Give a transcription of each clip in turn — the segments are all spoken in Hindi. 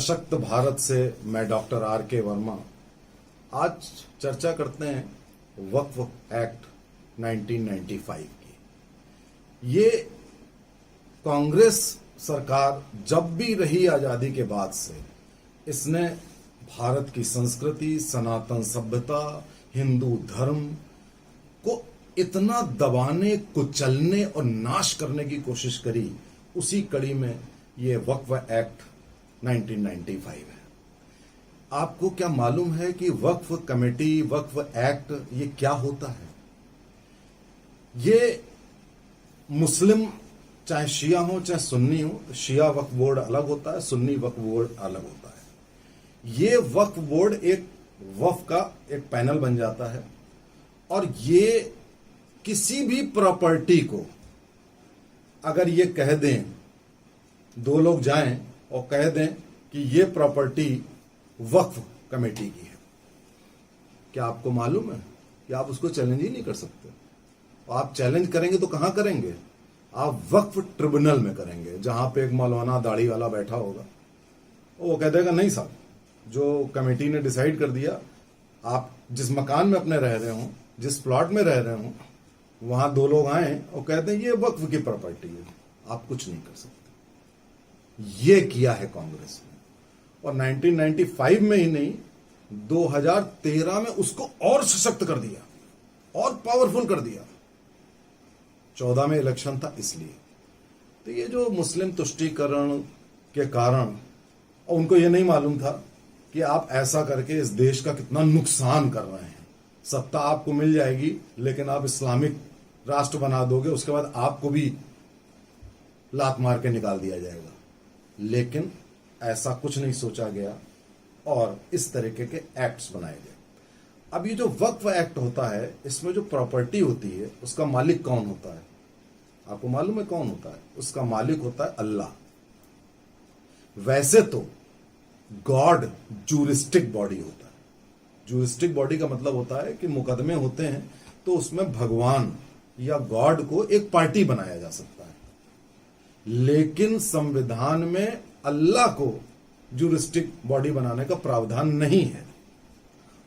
सशक्त भारत से मैं डॉक्टर R.K. वर्मा। आज चर्चा करते हैं वक्फ एक्ट 1995 की। ये कांग्रेस सरकार जब भी रही आजादी के बाद से, इसने भारत की संस्कृति, सनातन सभ्यता, हिंदू धर्म को इतना दबाने, कुचलने और नाश करने की कोशिश करी। उसी कड़ी में ये वक्फ एक्ट 1995 है। आपको क्या मालूम है कि वक्फ कमेटी, वक्फ एक्ट ये क्या होता है? ये मुस्लिम चाहे शिया हो चाहे सुन्नी हो, शिया वक्फ बोर्ड अलग होता है, सुन्नी वक्फ बोर्ड अलग होता है। ये वक्फ बोर्ड एक वक्फ का एक पैनल बन जाता है और ये किसी भी प्रॉपर्टी को अगर ये कह दें, दो लोग जाएं और कह दें कि ये प्रॉपर्टी वक्फ कमेटी की है, क्या आपको मालूम है कि आप उसको चैलेंज ही नहीं कर सकते? आप चैलेंज करेंगे तो कहां करेंगे? आप वक्फ ट्रिब्यूनल में करेंगे, जहां पे एक मौलाना दाढ़ी वाला बैठा होगा। वो कह देगा नहीं साहब, जो कमेटी ने डिसाइड कर दिया, आप जिस मकान में अपने रह रहे हो, जिस प्लॉट में रह रहे हो, वहां दो लोग आए और कहते हैं ये वक्फ की प्रॉपर्टी है, आप कुछ नहीं कर सकते। ये किया है कांग्रेस ने। और 1995 में ही नहीं, 2013 में उसको और सशक्त कर दिया और पावरफुल कर दिया। 14 में इलेक्शन था इसलिए। तो ये जो मुस्लिम तुष्टीकरण के कारण, और उनको ये नहीं मालूम था कि आप ऐसा करके इस देश का कितना नुकसान कर रहे हैं। सत्ता आपको मिल जाएगी, लेकिन आप इस्लामिक राष्ट्र बना दोगे, उसके बाद आपको भी लात मार के निकाल दिया जाएगा। लेकिन ऐसा कुछ नहीं सोचा गया और इस तरीके के एक्ट्स बनाए गए। अब ये जो वक्फ एक्ट होता है, इसमें जो प्रॉपर्टी होती है उसका मालिक कौन होता है? आपको मालूम है कौन होता है? उसका मालिक होता है अल्लाह। वैसे तो गॉड जूरिस्टिक बॉडी होता है। जूरिस्टिक बॉडी का मतलब होता है कि मुकदमे होते हैं तो उसमें भगवान या गॉड को एक पार्टी बनाया जा सकता है, लेकिन संविधान में अल्लाह को जूरिस्टिक बॉडी बनाने का प्रावधान नहीं है।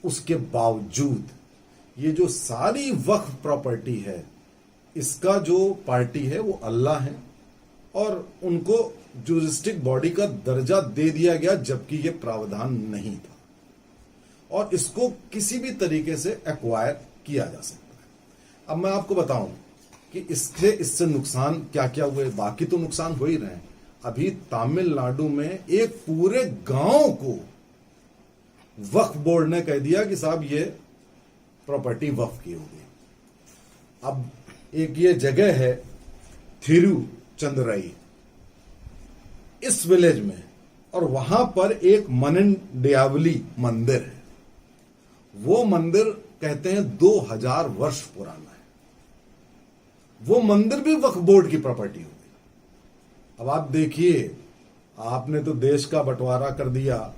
उसके बावजूद ये जो सारी वक्फ प्रॉपर्टी है, इसका जो पार्टी है वो अल्लाह है और उनको जूरिस्टिक बॉडी का दर्जा दे दिया गया, जबकि ये प्रावधान नहीं था और इसको किसी भी तरीके से एक्वायर किया जा सकता है। अब मैं आपको बताऊं कि इससे नुकसान क्या क्या हुए। बाकी तो नुकसान हो ही रहे हैं। अभी तमिलनाडु में एक पूरे गांव को वक्फ बोर्ड ने कह दिया कि साहब ये प्रॉपर्टी वक्फ की होगी। अब एक ये जगह है थिरुचंदराई, इस विलेज में, और वहां पर एक मनंडियावली मंदिर है। वो मंदिर कहते हैं 2000 वर्ष पुराना है। वो मंदिर भी वक्फ बोर्ड की प्रॉपर्टी होगी। अब आप देखिए, आपने तो देश का बंटवारा कर दिया,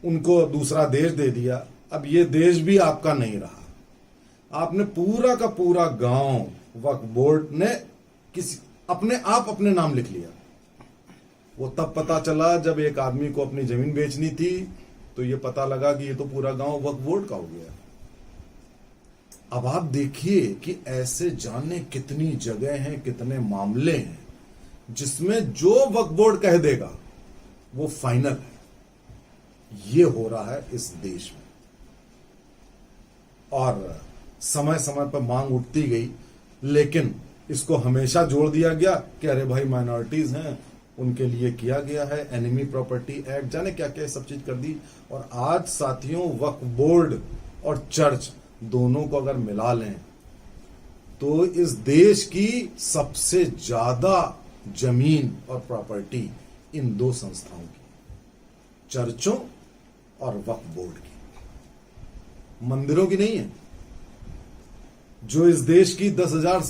उनको दूसरा देश दे दिया, अब ये देश भी आपका नहीं रहा। आपने पूरा का पूरा गांव वक्फ बोर्ड ने अपने नाम लिख लिया। वो तब पता चला जब एक आदमी को अपनी जमीन बेचनी थी, तो ये पता लगा कि ये तो पूरा गांव वक्फ बोर्ड का हो गया। अब आप देखिए कि ऐसे जाने कितनी जगह हैं, कितने मामले हैं जिसमें जो वक्फ बोर्ड कह देगा वो फाइनल है। ये हो रहा है इस देश में और समय समय पर मांग उठती गई, लेकिन इसको हमेशा जोड़ दिया गया कि अरे भाई माइनॉरिटीज हैं, उनके लिए किया गया है, एनिमी प्रॉपर्टी एक्ट, जाने क्या क्या सब चीज कर दी। और आज साथियों, वक्फ बोर्ड और चर्च दोनों को अगर मिला लें तो इस देश की सबसे ज्यादा जमीन और प्रॉपर्टी इन दो संस्थाओं की, चर्चों और वक्फ बोर्ड की। मंदिरों की नहीं है। जो इस देश की 10,000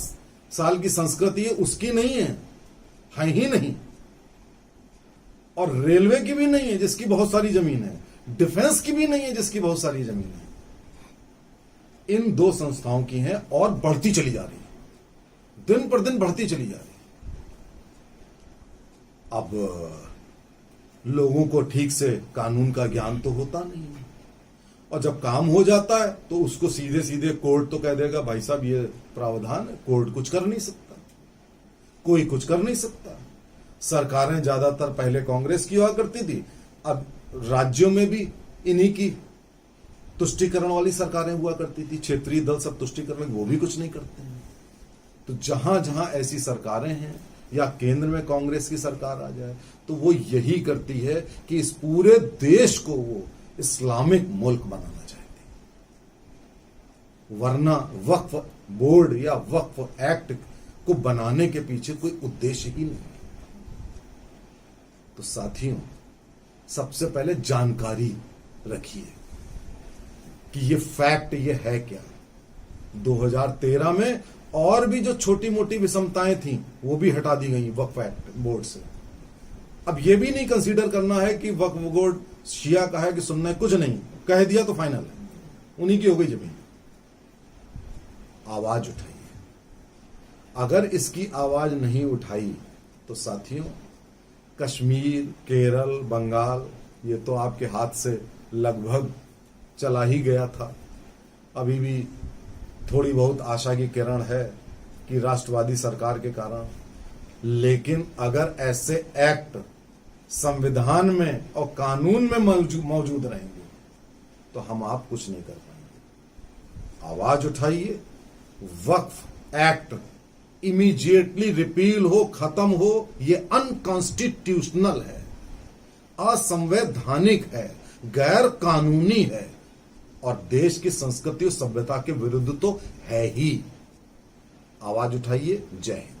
साल की संस्कृति है उसकी नहीं है ही नहीं। और रेलवे की भी नहीं है जिसकी बहुत सारी जमीन है, डिफेंस की भी नहीं है जिसकी बहुत सारी जमीन है। इन दो संस्थाओं की है और बढ़ती चली जा रही है, दिन पर दिन बढ़ती चली जा रही है। अब लोगों को ठीक से कानून का ज्ञान तो होता नहीं है, और जब काम हो जाता है तो उसको सीधे सीधे कोर्ट तो कह देगा भाई साहब ये प्रावधान है, कोर्ट कुछ कर नहीं सकता, कोई कुछ कर नहीं सकता। सरकारें ज्यादातर पहले कांग्रेस की हुआ करती थी, अब राज्यों में भी इन्हीं की तुष्टिकरण वाली सरकारें हुआ करती थी, क्षेत्रीय दल सब तुष्टिकरण, वो भी कुछ नहीं करते हैं। तो जहां जहां ऐसी सरकारें हैं या केंद्र में कांग्रेस की सरकार आ जाए तो वो यही करती है कि इस पूरे देश को वो इस्लामिक मुल्क बनाना चाहती है। वरना वक्फ बोर्ड या वक्फ एक्ट को बनाने के पीछे कोई उद्देश्य ही नहीं। तो साथियों, सबसे पहले जानकारी रखिए कि ये फैक्ट ये है क्या। 2013 में और भी जो छोटी मोटी विषमताएं थी वो भी हटा दी गई वक्फ एक्ट बोर्ड से। अब ये भी नहीं कंसीडर करना है कि वक्फ बोर्ड शिया का है कि सुन्ना है, कुछ नहीं, कह दिया तो फाइनल है, उन्हीं की हो गई जमीन। आवाज उठाइए। अगर इसकी आवाज नहीं उठाई तो साथियों, कश्मीर, केरल, बंगाल ये तो आपके हाथ से लगभग चला ही गया था। अभी भी थोड़ी बहुत आशा की किरण है कि राष्ट्रवादी सरकार के कारण, लेकिन अगर ऐसे एक्ट संविधान में और कानून में मौजूद रहेंगे तो हम आप कुछ नहीं कर पाएंगे। आवाज उठाइए, वक्फ एक्ट इमीडिएटली रिपील हो, खत्म हो। ये अनकॉन्स्टिट्यूशनल है, असंवैधानिक है, गैर कानूनी है और देश की संस्कृति और सभ्यता के विरुद्ध तो है ही। आवाज उठाइए। जय हिंद।